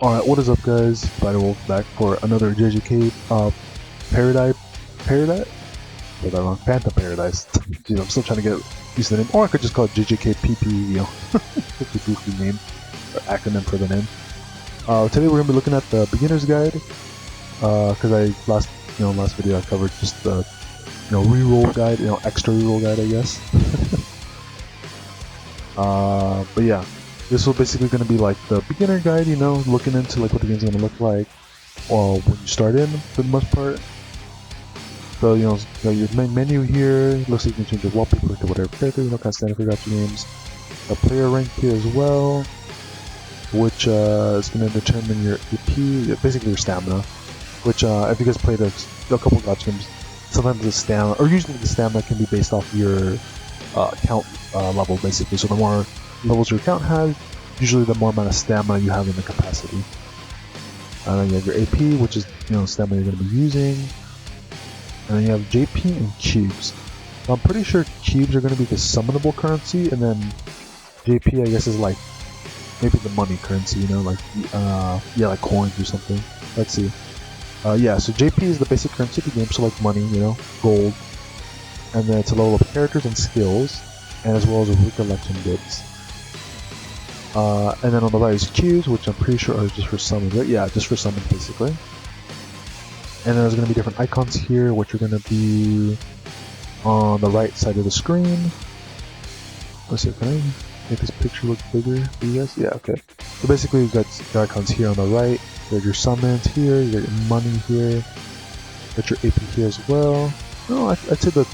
Alright, what is up guys? Spider Wolf back for another JJK Paradise Got that wrong. Phantom Paradise. Jeez, I'm still trying to get used to the name. Or I could just call it JJKPP, you know. It's a goofy name or acronym for the name. Today we're gonna be looking at the Beginner's Guide. Cause last video I covered just the reroll guide, extra reroll guide, I guess. But yeah. This will basically going to be like the beginner guide, looking into like what the game's going to look like when you start in, for the most part. So, you got your main menu here. Looks like you can change your wallpaper to whatever character, kind of standard for gacha games. A player rank here as well, which is going to determine your AP, basically your stamina. Which, if you guys played a couple gacha games, sometimes the stamina, or usually the stamina can be based off your count level, basically. So the more levels your account has, usually the more amount of stamina you have in the capacity. And then you have your AP, which is stamina you're going to be using. And then you have JP and cubes. Now, I'm pretty sure cubes are going to be the summonable currency, and then JP I guess is like maybe the money currency, like like coins or something. Let's see. Yeah, so JP is the basic currency of the game, so like money, gold. And then it's a level of characters and skills, and as well as a recollection bits. And then on the right is cubes, which I'm pretty sure are just for summons, right? Yeah, just for summons, basically. And then there's going to be different icons here, which are going to be on the right side of the screen. Let's see, can I make this picture look bigger for you guys? Yeah, okay. So basically, you've got the icons here on the right. You got your summons here, you got your money here, you got your AP here as well. No, I'd say the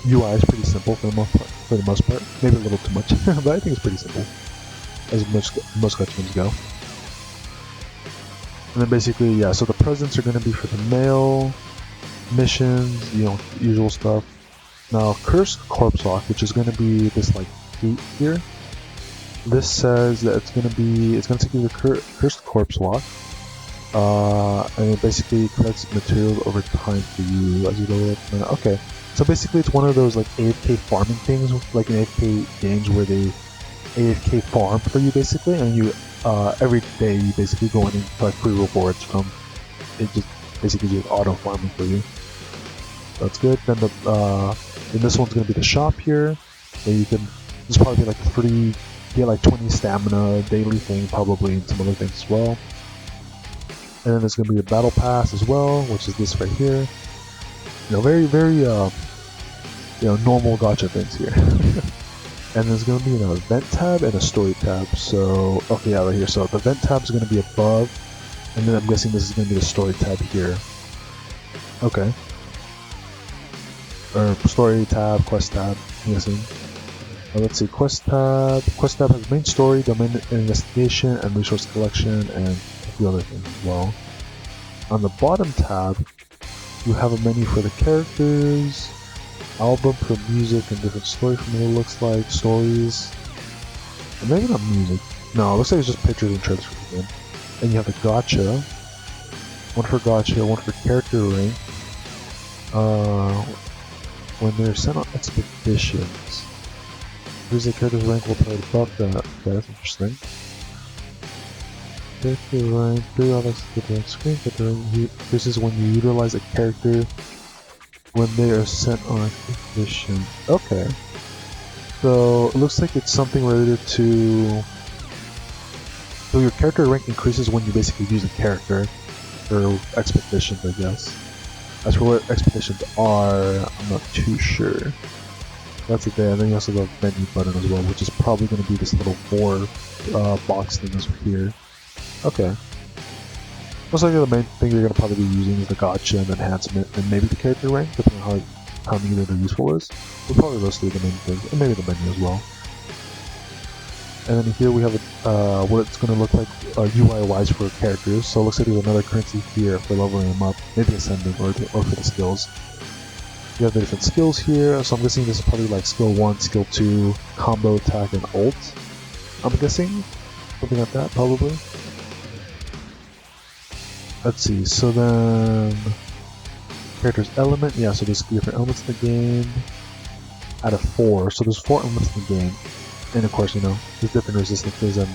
UI is pretty simple for the most part. Maybe a little too much, but I think it's pretty simple, as most gacha games go. And then basically, yeah, so the presents are going to be for the mail, missions, usual stuff. Now, Cursed Corpse Walk, which is going to be this like gate here. This says that it's going to take you to Cursed Corpse Walk. And it basically collects materials over time for you as you go up. Okay, so basically it's one of those like AFK farming things, like in AFK games where they AFK farm for you basically, and you every day you basically go in and collect free rewards from it. Just basically just auto farming for you. That's good. Then then this one's gonna be the shop here, where you can just probably like free get like 20 stamina daily thing probably, and some other things as well. And then there's gonna be a battle pass as well, which is this right here. Very normal gacha things here. And there's going to be an event tab and a story tab. So, okay, yeah, right here. So the event tab is going to be above, and then I'm guessing this is going to be the story tab here. Okay. Or story tab, quest tab, I'm guessing. Let's see, quest tab. Quest tab has main story, domain investigation, and resource collection, and a few other things as well. On the bottom tab, you have a menu for the characters, album for music and different story from what it looks like, stories, and maybe not music. No, it looks like it's just pictures and trailers for the game. And you have the gacha, one for gacha, one for character rank. When they're sent on expeditions, here's the character's rank will play above that. Okay, that's interesting. Character rank, periodic screen character rank. This is when you utilize a character when they are sent on expedition. Okay. So it looks like it's something related to. So your character rank increases when you basically use a character for expeditions, I guess. As for what expeditions are, I'm not too sure. That's it there. And then you also have a menu button as well, which is probably going to be this little 4 box thing over here. Okay. Most likely the main thing you're going to probably be using is the gacha and enhancement, and maybe the character rank, depending on how neither they're useful is. But probably those 3 are the main things, and maybe the menu as well. And then here we have what it's going to look like UI-wise for characters. So it looks like there's another currency here for leveling them up, maybe ascending, or for the skills. You have the different skills here, so I'm guessing this is probably like skill 1, skill 2, combo, attack, and ult. I'm guessing something like that, probably. Let's see, so then character's element, yeah, so there's different elements in the game out of 4, so there's 4 elements in the game, and of course, there's different resistances and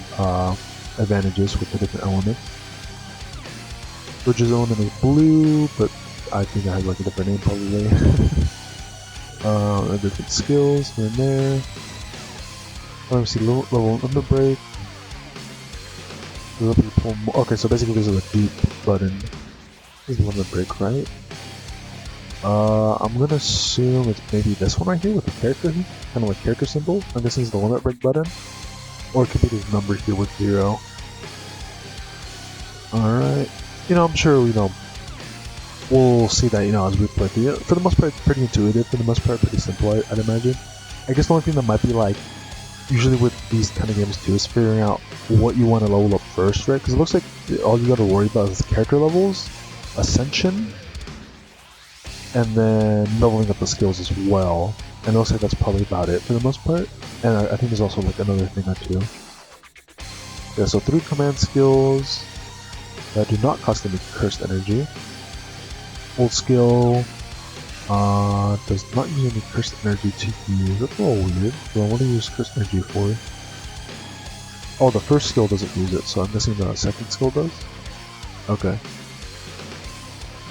advantages with the different elements. Bridges zone and is blue, but I think I have like a different name probably. Different skills here and there. Let me see, level limit break. Okay, so basically this is a deep button. This is limit break, right? I'm gonna assume it's maybe this one right here with the character, kind of like character symbol. I'm guessing it's the limit break button. Or it could be this number here with 0. Alright. I'm sure, we'll see that, as we play through it. For the most part, it's pretty intuitive. For the most part, pretty simple, I'd imagine. I guess the only thing that might be like, usually with these kind of games too, is figuring out what you want to level up first, right? Because it looks like all you got to worry about is character levels, ascension, and then leveling up the skills as well. And it looks like that's probably about it for the most part. And I think there's also like another thing or two. Yeah, so 3 command skills that do not cost any cursed energy. Old skill does not use any cursed energy to use. That's a little weird. So I want to use cursed energy for. Oh, the first skill doesn't use it, so I'm guessing the second skill does? Okay.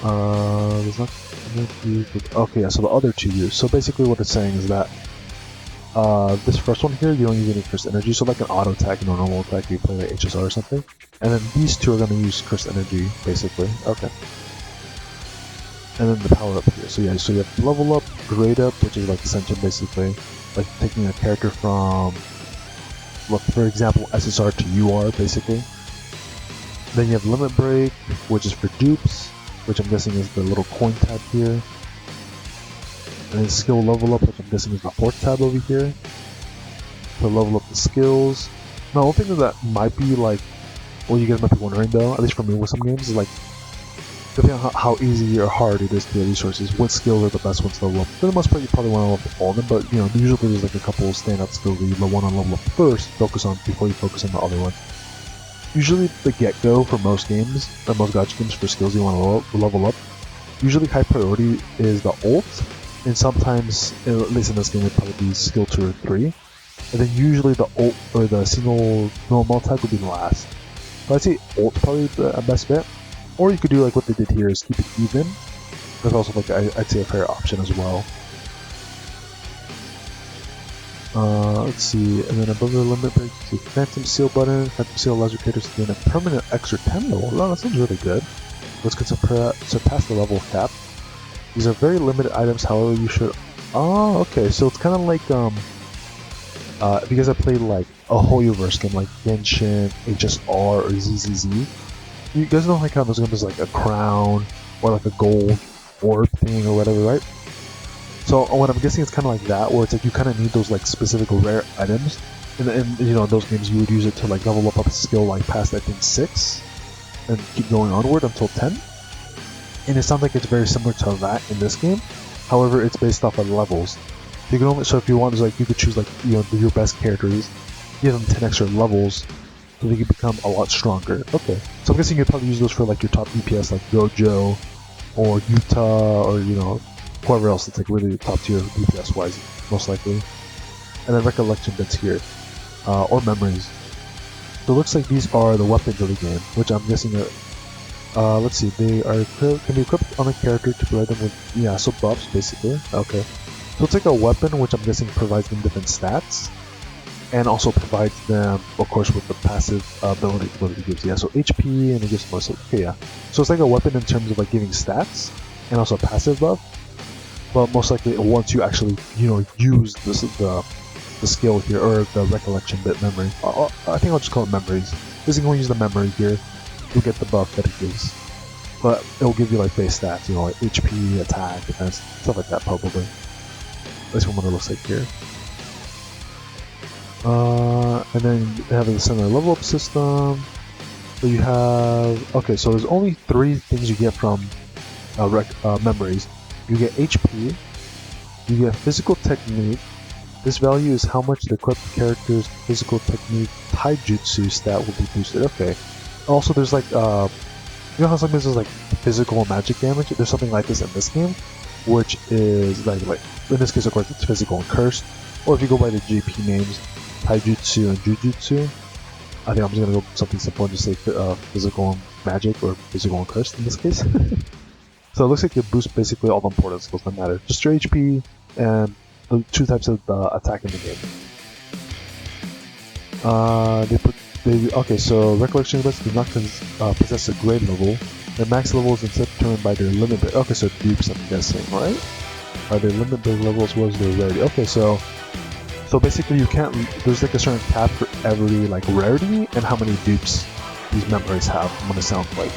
There's not okay, yeah, so the other 2 use. So basically what it's saying is that this first one here, you don't use any cursed energy, so like an auto attack and a normal attack, you play like HSR or something. And then these 2 are going to use cursed energy, basically. Okay. And then the power up here. So yeah, so you have level up, grade up, which is like ascension basically. Like taking a character from, look, for example, SSR to UR basically. Then you have limit break, which is for dupes, which I'm guessing is the little coin tab here. And then skill level up, which I'm guessing is the 4th tab over here. To level up the skills. Now, one thing that might be like, well, you guys might be wondering though, at least for me with some games, is like, depending on how easy or hard it is to get resources, what skills are the best ones to level up. For the most part, you probably want to level up all of them, but usually there's like a couple of standout skills that you want to level up first, focus on before you focus on the other ones. Usually the get-go for most games, or most gacha games for skills you want to level up, usually high priority is the ult, and sometimes, at least in this game, it would probably be skill 2 or 3. And then usually the ult, or the single normal attack would be last. So I'd say ult probably the best bet. Or you could do like what they did here is keep it even. That's also like I'd say a fair option as well. Let's see, and then above the limit break, you see Phantom Seal button. Phantom Seal allows your characters to gain a permanent extra 10 level. Oh, that sounds really good. Which can surpass the level cap. These are very limited items, however you should. Oh, okay, so it's kind of like if you guys have played like a Hoyoverse game like Genshin, HSR, or ZZZ. You guys know like how those games like a crown or like a gold orb thing or whatever, right? So what I'm guessing it's kind of like that, where it's like you kind of need those like specific rare items, and in those games you would use it to like level up a skill like past I think 6, and keep going onward until 10. And it sounds like it's very similar to that in this game. However, it's based off of levels. You can only if you want, like you could choose like your best characters, give them 10 extra levels. So they can become a lot stronger. Okay. So I'm guessing you'd probably use those for like your top DPS like Gojo or Utah or whoever else that's like really top tier DPS wise, most likely. And then recollection bits here. Or memories. So it looks like these are the weapons of the game, which I'm guessing are let's see, they are can be equipped on a character to provide them with so buffs basically. Okay. So it's like a weapon which I'm guessing provides them different stats. And also provides them, of course, with the passive ability what it gives. Yeah, so HP and it gives more. So, okay, yeah. So it's like a weapon in terms of like giving stats and also a passive buff. But most likely, once you actually use the skill here or the recollection bit memory, I think I'll just call it memories. Because you can use the memory here, you'll get the buff that it gives. But it'll give you like base stats, like HP, attack, defense, stuff like that probably. At least from what it looks like here. And then you have the similar level up system. So you have okay. So there's only 3 things you get from memories. You get HP. You get physical technique. This value is how much the equipped character's physical technique taijutsu stat will be boosted. Okay. Also, there's like how sometimes there's like physical and magic damage. There's something like this in this game, which is like in this case, of course, it's physical and cursed. Or if you go by the GP names, Taijutsu and Jujutsu. I think I'm just gonna go something simple and just say physical and magic or physical and cursed in this case. So it looks like it boosts basically all the important skills that matter. Just your HP and the 2 types of attack in the game. Okay, so recollection abilities do not possess a grade level. Their max level is instead determined by their limit break. Okay, so dupes, I'm guessing, right? Are their limit break levels was their rarity? Okay, so basically you can't. There's like a certain cap for every like rarity and how many dupes these memories have. What it sounds like.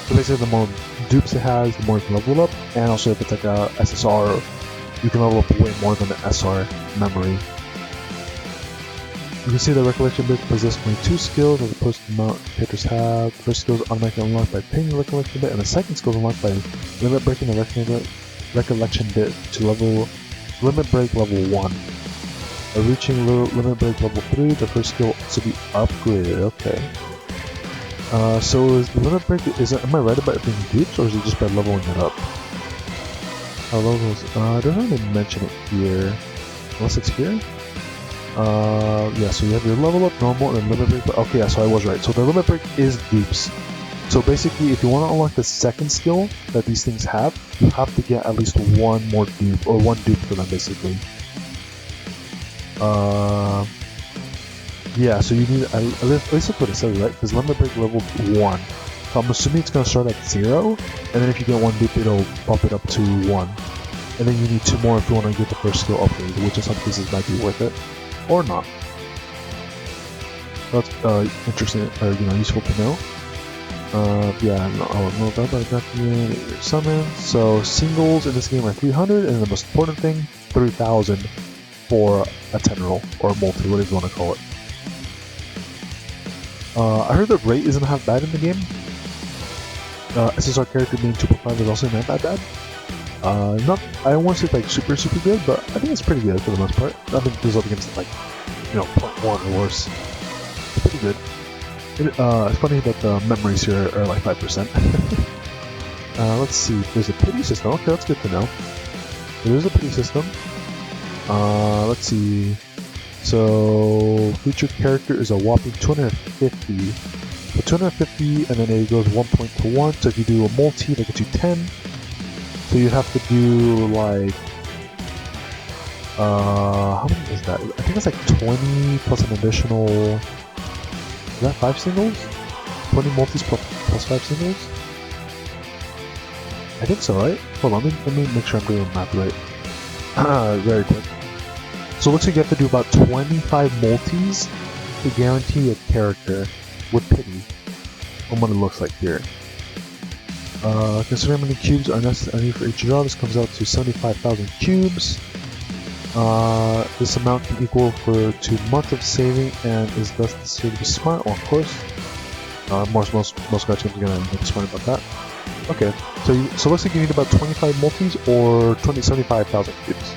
So basically, the more dupes it has, the more you can level up, and also if it's like a SSR, you can level up way more than an SR memory. You can see the recollection bit possess only 2 skills as opposed to the amount characters have. The first skill is automatically unlocked by paying the recollection bit, and the second skill is unlocked by limit breaking the recollection bit to limit break level 1. By reaching limit break level 3, the first skill to be upgraded. Okay. So is the limit break, am I right about it being dupes, or is it just by leveling it up? How levels? It doesn't really mention it here. Unless it's here? Yeah, so you have your level up, normal, and limit break. Okay, yeah, so I was right. So the limit break is dupes. So basically, if you want to unlock the second skill that these things have, you have to get at least one more dupe, or one dupe for them, basically. Yeah, so you need, at least that's what it says, right? Because limit break level 1. So I'm assuming it's going to start at 0, and then if you get one dupe, it'll bump it up to 1. And then you need 2 more if you want to get the first skill upgrade, which in some cases might be worth it. Or not. That's interesting, or useful to know. Yeah, no, I don't know about that. Got the summon. So singles in this game are 300, and the most important thing, 3,000 for a 10 roll or a multi, whatever you want to call it. I heard the rate isn't half bad in the game. SSR character being 2.5 is also not that bad. I don't want to say like super good, but I think it's pretty good for the most part. I think there's other games that like, 0.1 or worse. It's pretty good. It's funny that the memories here are like 5%. Let's see, there's a pity system. Okay, that's good to know. There's a pity system. Let's see. So, featured character is a whopping 250. So 250, and then it goes 1 point to 1. So if you do a multi, that gets you 10. So you have to do like, how many is that? I think it's like 20 plus an additional, is that 5 singles? 20 multis plus 5 singles? I think so, right? Hold on, let me make sure I'm doing the math right. Very quick. So it looks like you have to do about 25 multis to guarantee a character with pity, from what it looks like here. Considering how many cubes are necessary for each draw, this comes out to 75,000 cubes. This amount can equal for 2 months of saving and is thus necessary to be smart. Well, of course, most guys are going to be smart about that. Okay, so it looks like you need about 25 multis or 75,000 cubes.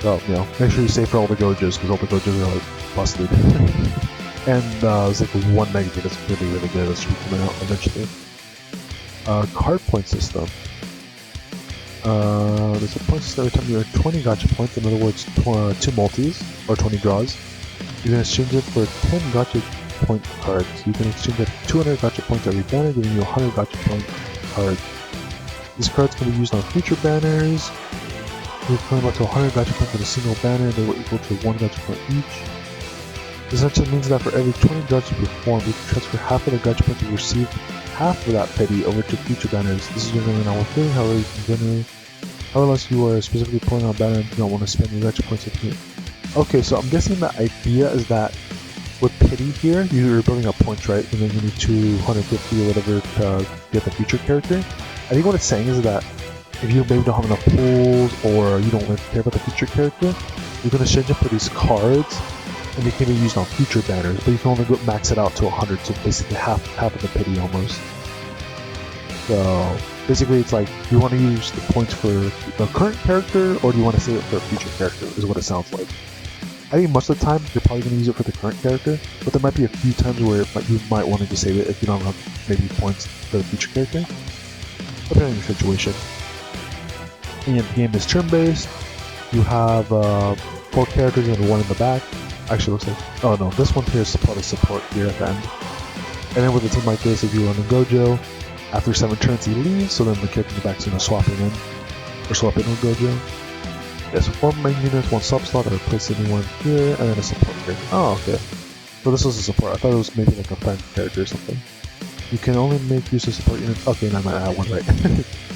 So, make sure you save for all the gojos, because all the gojos are like busted. And there's like 1 negative that's really good. That should be coming out eventually. Card point system. There's a point system every time you earn 20 gacha points, in other words, 2 multis, or 20 draws. You can exchange it for 10 gacha point cards. You can exchange it for 200 gacha points every banner, giving you 100 gacha point cards. These cards can be used on future banners. You can claim up to 100 gacha points in a single banner, they will equal to 1 gacha point each. This actually means that for every 20 gacha you perform, you can transfer half of the gacha points you received, half of that petty, over to future banners. This is generally not worth doing, however, you can generally, unless you are specifically pulling on a banner and you don't want to spend your gacha points with me. Okay, so I'm guessing the idea is that with pity here, you're building up points, right? And then you need 250 or whatever to get the future character. I think what it's saying is that if you maybe don't have enough pulls, or you don't really care about the future character, you're going to exchange it for these cards, and they can be used on future banners, but you can only max it out to 100, so basically half of the pity almost. So basically it's like, you want to use the points for the current character, or do you want to save it for a future character, is what it sounds like. I think most of the time you're probably going to use it for the current character, but there might be a few times where you might want to just save it if you don't have maybe points for the future character, depending on your situation. And the game is turn-based. You have 4 characters and 1 in the back. Actually, looks like, oh no, this one here is probably support here at the end. And then with a team like this, if you run a Gojo, after 7 turns he leaves, so then the character in the back is going to swap it in, or swap in with Gojo. Yeah, so 4 main units, 1 sub slot, or replace anyone here, and then a support here. Oh, okay. So this was a support. I thought it was maybe like a friend character or something. You can only make use of support units. Okay, no, that one right.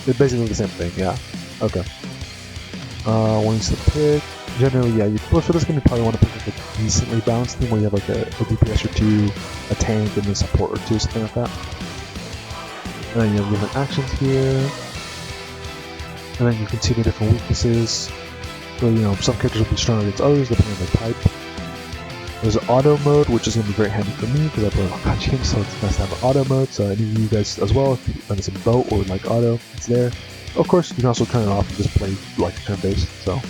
It's basically the same thing, yeah. Okay. One needs to pick. Generally, yeah, for this game you probably want to pick like a decently balanced team where you have like a DPS or 2, a tank, and a support or 2, something like that. And then you have different actions here. And then you can see the different weaknesses. So, you know, some characters will be stronger against others depending on their type. There's an auto mode, which is going to be very handy for me because I play a lot of games, so it's nice to have an auto mode. So any of you guys as well, if you run some boat or like auto, it's there. Of course, you can also turn it off and just play like turn-based. So,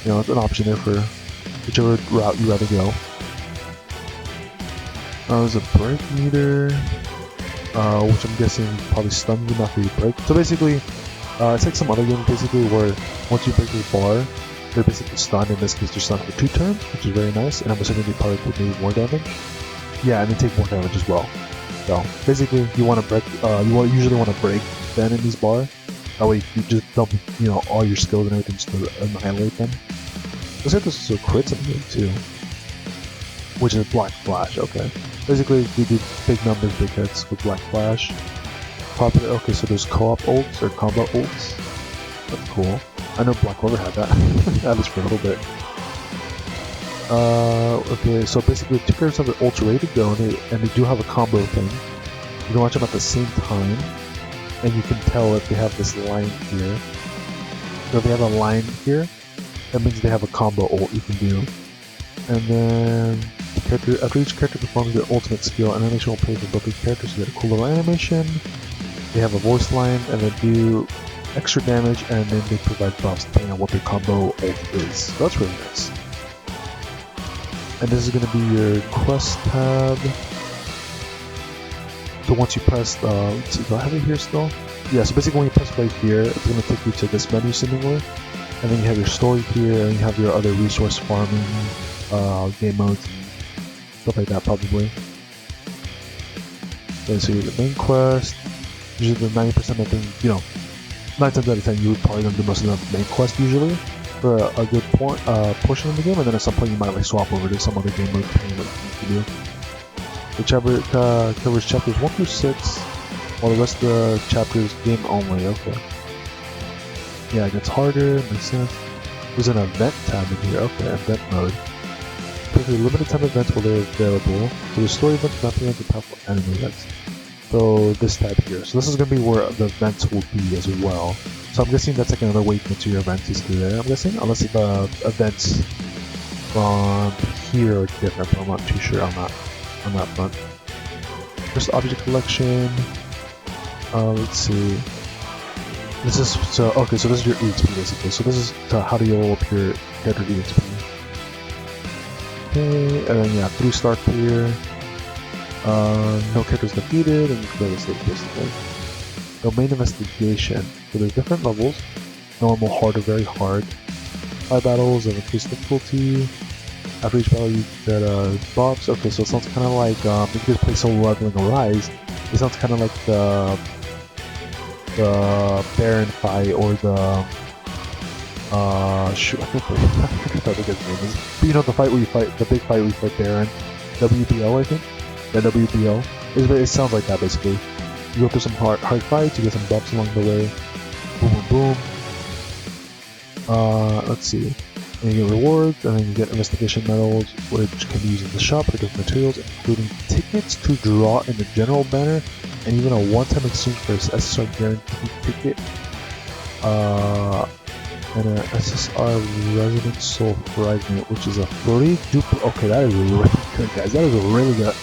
you know, it's an option there for whichever route you rather go. There's a break meter, which I'm guessing probably stuns you after you break. So basically, it's like some other games basically where once you break your bar, they're basically stunned. In this case, they're stunned for 2 turns, which is very nice. And I'm assuming they probably take maybe more damage. Yeah, and they take more damage as well. So basically, you want to break. Usually want to break the enemy's bar. That way, you just dump, you know, all your skills and everything just to annihilate them. Looks like this is a crits in the game too, which is Black Flash. Okay, basically you do big numbers, big hits with Black Flash. Properly, okay, so there's co-op ults or combo ults. That's cool. I know Black Clover had that, at least for a little bit. Okay, so basically 2 characters have their ults ready to go, and they do have a combo thing. You can watch them at the same time, and you can tell if they have this line here. So if they have a line here, that means they have a combo ult you can do. And then the character, after each character performs their ultimate skill, an animation will play for both the characters to get a cool little animation. They have a voice line, and they do extra damage, and then they provide buffs depending on what their combo ult is. So that's really nice. And this is going to be your quest tab. So once you press, let's see, do I have it here still? Yeah, so basically when you press right here, it's going to take you to this menu seemingly. And then you have your story here, and you have your other resource farming, game modes, and stuff like that probably. Okay, so you have the main quest. Usually the 90% I think, you know, 9 times out of 10 you would probably do most of the main quest usually for a good portion of the game, and then at some point you might like swap over to some other game mode depending on what you need to do. Whichever covers chapters 1 through 6, while the rest of the chapters game only. Okay. Yeah, it gets harder, makes sense. There's an event tab in here. Okay, event mode. Basically, limited time events while they're available. So the story events, not the events, and powerful enemy events. So this tab here. So this is going to be where the events will be as well. So I'm guessing that's like another way to get to your events is through there, I'm guessing. Unless the events from here are different, but I'm not too sure on that front. First object collection. Let's see. This is so okay. So this is your EXP basically. So this is how do you roll up your character EXP. Okay, and then yeah, 3-star clear. No characters defeated, and you can play the stage basically. Domain investigation. So there's different levels. Normal, hard, or very hard. 5 battles of increased difficulty. After each battle you get a box. Okay, so it sounds kind of like if you just play Solo Leveling or Rise, it sounds kind of like the Baron fight or the shoot, I forget what the guy's name is. But you know the fight where you fight the big fight where you fight Baron, WBL I think. Yeah, WBL. It sounds like that basically. You go through some hard fights, you get some buffs along the way. Boom, boom, boom. Let's see. And you get rewards, and then you get investigation medals, which can be used in the shop for different materials, including tickets to draw in the general banner, and even a one-time exchange for an SSR guaranteed ticket. And an SSR Resident Soul Fragment, which is a free dupe. Okay, that is really good, guys. That is a really good.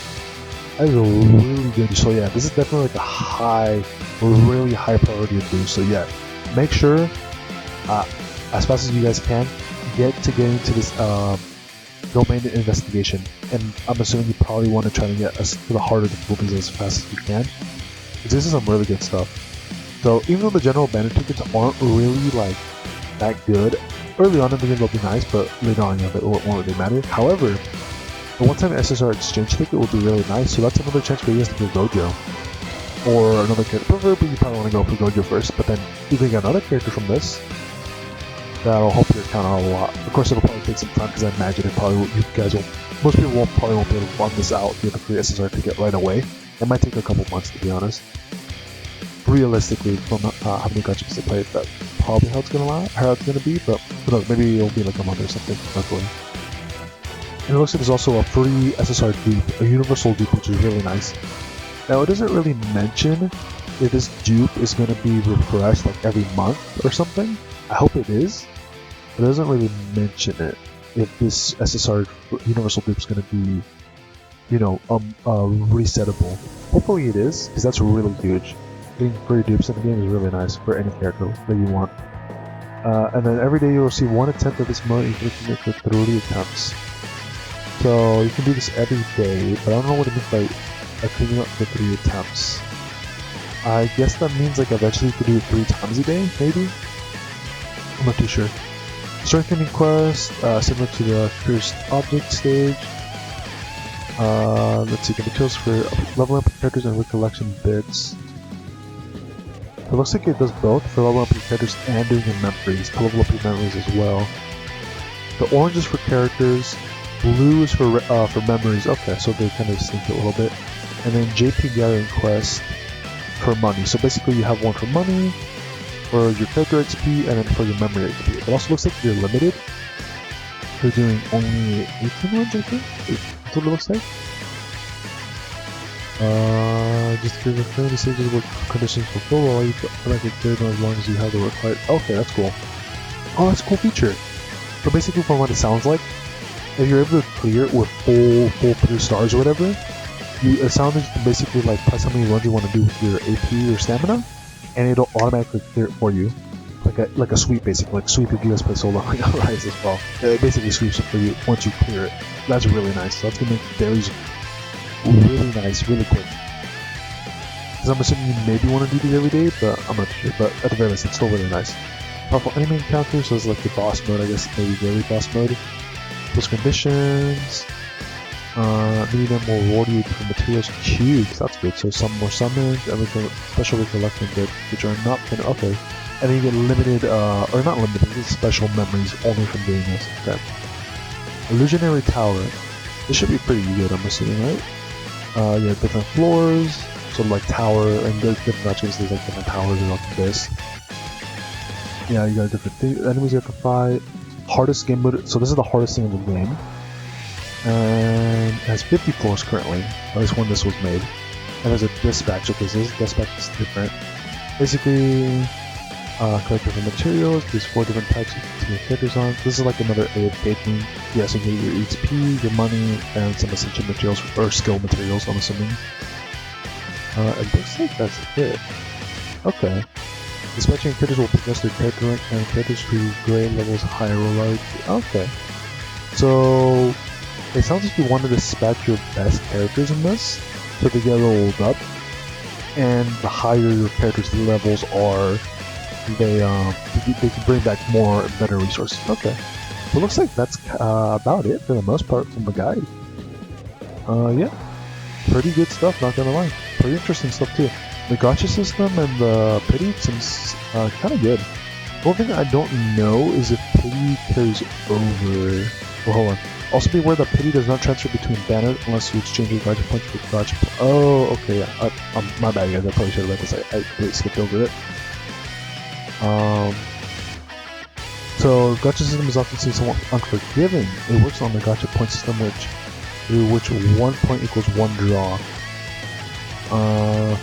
That is a really good. So yeah, this is definitely like a really high priority to do. So yeah, make sure as fast as you guys can get into this domain investigation. And I'm assuming you probably want to try to get to the harder difficulties as fast as you can, because this is some really good stuff. So even though the general banner tickets aren't really like that good, early on in the game they'll be nice, but later on it won't really matter. However, The one-time SSR exchange ticket would be really nice, so that's another chance for you guys to get Gojo. Or another character. Preferably you probably want to go for Gojo first, but then you can get another character from this. That'll help your account out a lot. Of course, it'll probably take some time because I imagine it probably you guys will. Most people probably won't be able to farm this out get the free SSR ticket right away. It might take a couple months to be honest. Realistically, from how many gachas they play, that's probably how it's gonna be. But who knows? Maybe it'll be like a month or something. Luckily. And it looks like there's also a free SSR dupe, a universal dupe, which is really nice. Now, it doesn't really mention if this dupe is going to be refreshed like every month or something. I hope it is. But it doesn't really mention it. If this SSR universal dupe is going to be, you know, resettable. Hopefully it is, because that's really huge. Getting free dupes in the game is really nice for any character that you want. And then every day you'll receive 1/10 of this mode if you can make it 30 attempts. So you can do this every day, but I don't know what it means by cleaning up for 3 attempts. I guess that means like eventually you could do it 3 times a day, maybe? I'm not too sure. Strengthening quest, similar to the cursed object stage. Let's see, the materials for leveling up your characters and recollection bits. It looks like it does both for leveling up your characters and doing your memories, to level up your memories as well. The orange is for characters, blue is for memories. Okay, so they kind of sync it a little bit. And then JP Gathering Quest for money. So basically you have one for money, for your character XP, and then for your memory XP. It also looks like you're limited. You're doing only 18 ones, I think? That's what it looks like. Just give the family stages what conditions fulfill while you collect it clear as long as you have the required. Okay, that's cool. Oh, that's a cool feature. So basically from what it sounds like, if you're able to clear it with full 3 stars or whatever, it sounds like you can basically like press how many runs you want to do with your AP or stamina, and it'll automatically clear it for you, like a sweep basically, like sweep if you guys play solo on Rise as well. It basically sweeps it for you once you clear it. That's really nice. So that's gonna make dailies really nice, really quick. Because I'm assuming you maybe want to do these every day, but I'm not too sure. But at the very least, it's still really nice. Powerful enemy encounters, so it's like the boss mode, I guess, maybe daily boss mode. Those conditions. Many of them will reward you with materials cubes. That's good. So some more summons, everything special recollecting bits, which are not gonna. Okay. And then you get limited, or not limited, these special memories only from doing this. Okay. Illusionary Tower. This should be pretty good, I'm assuming, right? You have different floors, sort of like tower, and there's different matches, there's like different towers and like this. Yeah, you got different enemies you have to fight. Hardest game mode, so this is the hardest thing in the game. And it has 50 floors currently, at least when this was made. And there's a dispatch, okay, so this dispatch is different. Basically, collect different materials, there's 4 different types of your characters on. This is like another AFK thing. Yeah, so you get your XP, your money, and some essential materials, or skill materials, I'm assuming. It looks like that's it. Okay. Dispatching characters will progress their character rank and characters whose grade levels higher or lower. Okay. So, it sounds like you want to dispatch your best characters in this, so they get leveled up. And the higher your characters' levels are, they can bring back more and better resources. Okay. So it looks like that's about it for the most part from the guide. Yeah. Pretty good stuff, not gonna lie. Pretty interesting stuff too. The gacha system and the pity seems kind of good. The only thing I don't know is if pity carries over. Well, hold on. Also be aware that pity does not transfer between banners unless you exchange your gacha points for gacha points. Oh, okay, yeah. My bad, guys. I probably should have read this. I completely skipped over it. So gacha system is often seen somewhat unforgiving. It works on the gacha point system, through which 1 point equals 1 draw.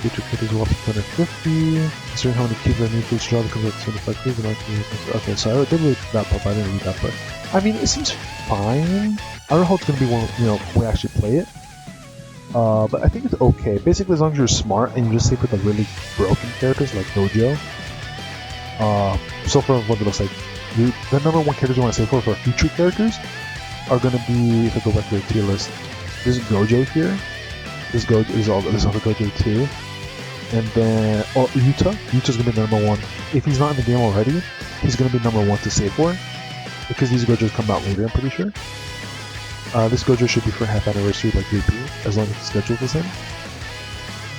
Future characters will up to 250. Considering how many cubes I need for each draw to convert to 25 cubes, and okay, so I did read that part, but I didn't read that part. I mean, it seems fine. I don't know how it's gonna be when we actually play it. But I think it's okay. Basically, as long as you're smart and you just stick with the really broken characters like Gojo. So far, what it looks like, the number 1 characters you want to save for future characters are gonna be, if I go back to the tier list, this is Gojo here. This is all the Gojo too. And then, Yuta's gonna be number 1. If he's not in the game already, he's gonna be number 1 to save for, because these Gojos come out later, I'm pretty sure. This Gojo should be for half anniversary like JP, as long as the schedule is in.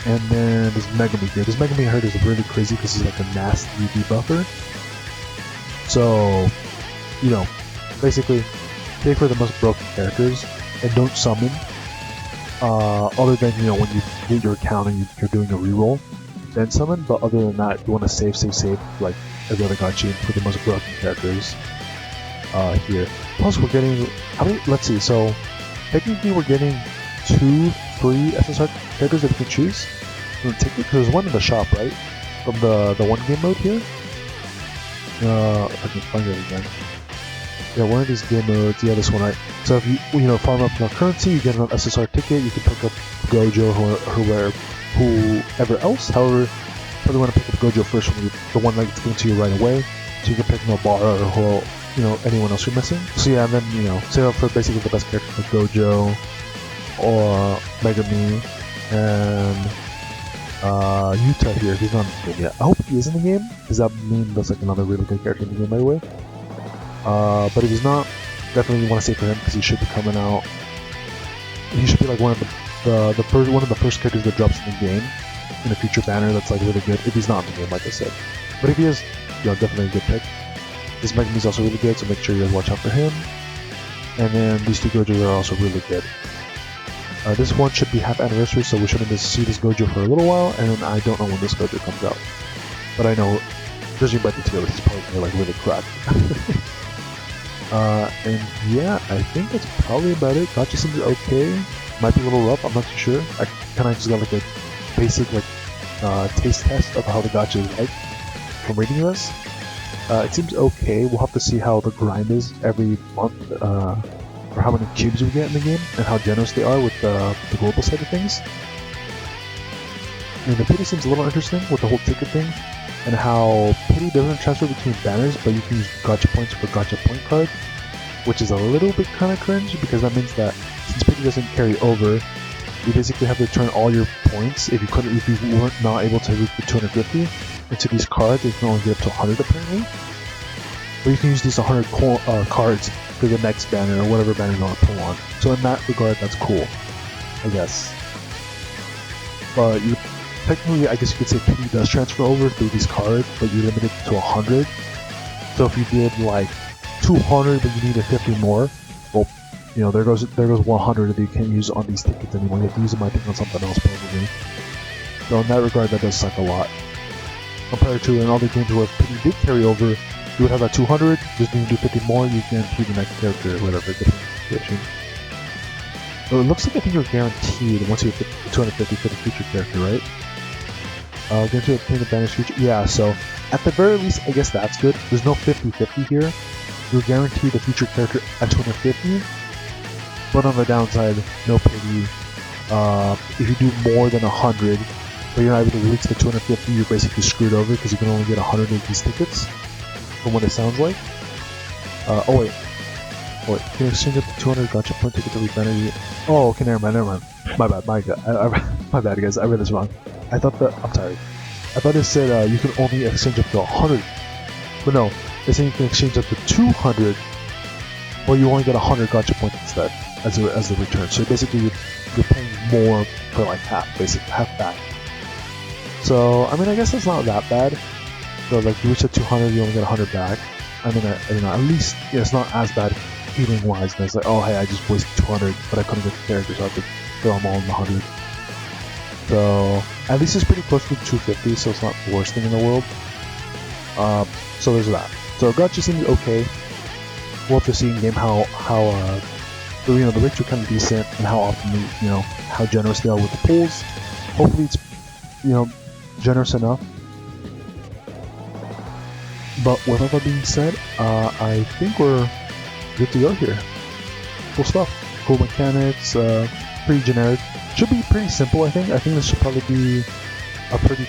And then this Megami here. This Megami I heard is really crazy because he's like a nasty debuffer. So, you know, basically, take for the most broken characters and don't summon. Other than, you know, when you get your account and you're doing a reroll, then summon. But other than that, you want to save, like every other gacha for the most broken characters here. Plus, we're getting how many? Let's see. So, technically, we're getting 2 free SSR characters that we can choose from the ticket. Because there's one in the shop, right? From the one game mode here. If I can find it again. Yeah, one of these game modes. Yeah, this one, right? So if you farm up enough currency, you get an SSR ticket. You can pick up Gojo or whoever else. However, probably want to pick up Gojo first, from the one that's given to you right away. So you can pick Nobara or anyone else you're missing. So yeah, and then save up for basically the best characters like Gojo or Megami and Yuta here. He's not in the game yet. I hope he is in the game, because that means that's like another really good character in the game right away. But if he's not, definitely want to save for him because he should be coming out. He should be like one of the first characters that drops in the game in a future banner. That's like really good. If he's not in the game, like I said, but if he is, definitely a good pick. This Megami is also really good, so make sure you guys watch out for him. And then these 2 Gojos are also really good. This one should be half anniversary, so we shouldn't see this Gojo for a little while, and then I don't know when this Gojo comes out. But I know, judging by the tier list, he's probably gonna like really cracked. And yeah, I think that's probably about it. Gacha seems okay. Might be a little rough, I'm not too sure. I kinda just got like a basic taste test of how the gacha is like from reading this. It seems okay. We'll have to see how the grind is every month, or how many cubes we get in the game, and how generous they are with the global side of things. And the pity seems a little interesting with the whole ticket thing, and how pity doesn't transfer between banners, but you can use gacha points for gacha point cards, which is a little bit kind of cringe, because that means that since pity doesn't carry over, you basically have to turn all your points, if you weren't not able to reach the 250 into these cards. You can only get up to 100 apparently, but you can use these 100 cards for the next banner or whatever banner you want to pull on. So in that regard, that's cool, I guess. But technically, I guess you could say pity does transfer over through these cards, but you're limited to 100. So if you did like 200 but you needed 50 more, well, there goes 100 that you can't use on these tickets anymore. You have to use them, I think, on something else probably. So in that regard, that does suck a lot. Compared to in other games where pity did carry over, you would have that 200, just need to do 50 more, you can keep the next character or whatever, different situation. So it looks like I think you're guaranteed once you hit 250 for the future character, right? Guaranteed to obtain the banner's future. Yeah, so at the very least, I guess that's good. There's no 50-50 here. You're guaranteed the future character at 250, but on the downside, no pity. If you do more than 100, but you're not able to reach the 250, you're basically screwed over because you can only get 100 of these tickets, from what it sounds like. Oh wait, can you exchange up to 200 gacha point tickets every banner you... Oh, okay, never mind. My bad, my bad, guys, I read this wrong. I'm sorry. I thought it said you can only exchange up to 100, but no, it's saying you can exchange up to 200, but you only get 100 gacha points instead as the return. So basically, you're paying more for like half back. So I mean, I guess that's not that bad. So like you reach at 200, you only get 100 back. I mean, at least it's not as bad feeling wise. And it's like, oh hey, I just wasted 200, but I couldn't get the character, so I could throw them all in the 100. So at least it's pretty close to 250, so it's not the worst thing in the world. So there's that. So gacha seems okay. We'll have to see in game how the rates are kind of decent, and how often how generous they are with the pulls. Hopefully it's generous enough. But with all that being said, I think we're good to go here. Cool stuff, cool mechanics, pretty generic. Should be pretty simple, I think. I think this should probably be a pretty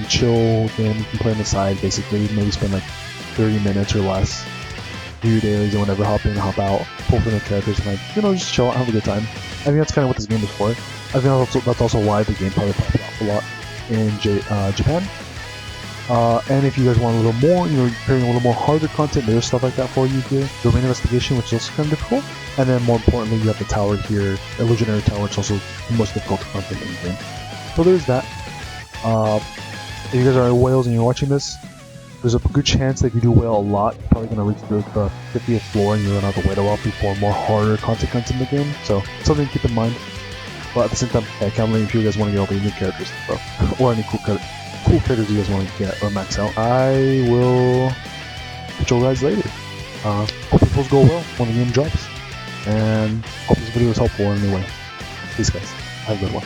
chill game you can play on the side, basically. Maybe spend like 30 minutes or less. Do your dailies or whatever, hop in, hop out, pull for new characters, and just chill out, have a good time. I think that's kind of what this game is for. I think that's also why the game probably popped off a lot in Japan. And if you guys want a little more, creating a little more harder content, there's stuff like that for you here. Domain investigation, which is also kind of difficult. And then more importantly, you have the tower here, illusionary tower, which is also the most difficult content in the game. So there's that. If you guys are whales and you're watching this, there's a good chance that if you do whale a lot, you're probably going to reach the 50th floor and you're going to have to wait a while before more harder content comes in the game. So something to keep in mind. But at the same time, I can't blame if you guys want to get all the new characters, bro. Or any cool characters you guys want to get or max out. I will catch you guys later. Hope your pulls go well when the game drops. And hope this video was helpful in any way. Peace, guys. Have a good one.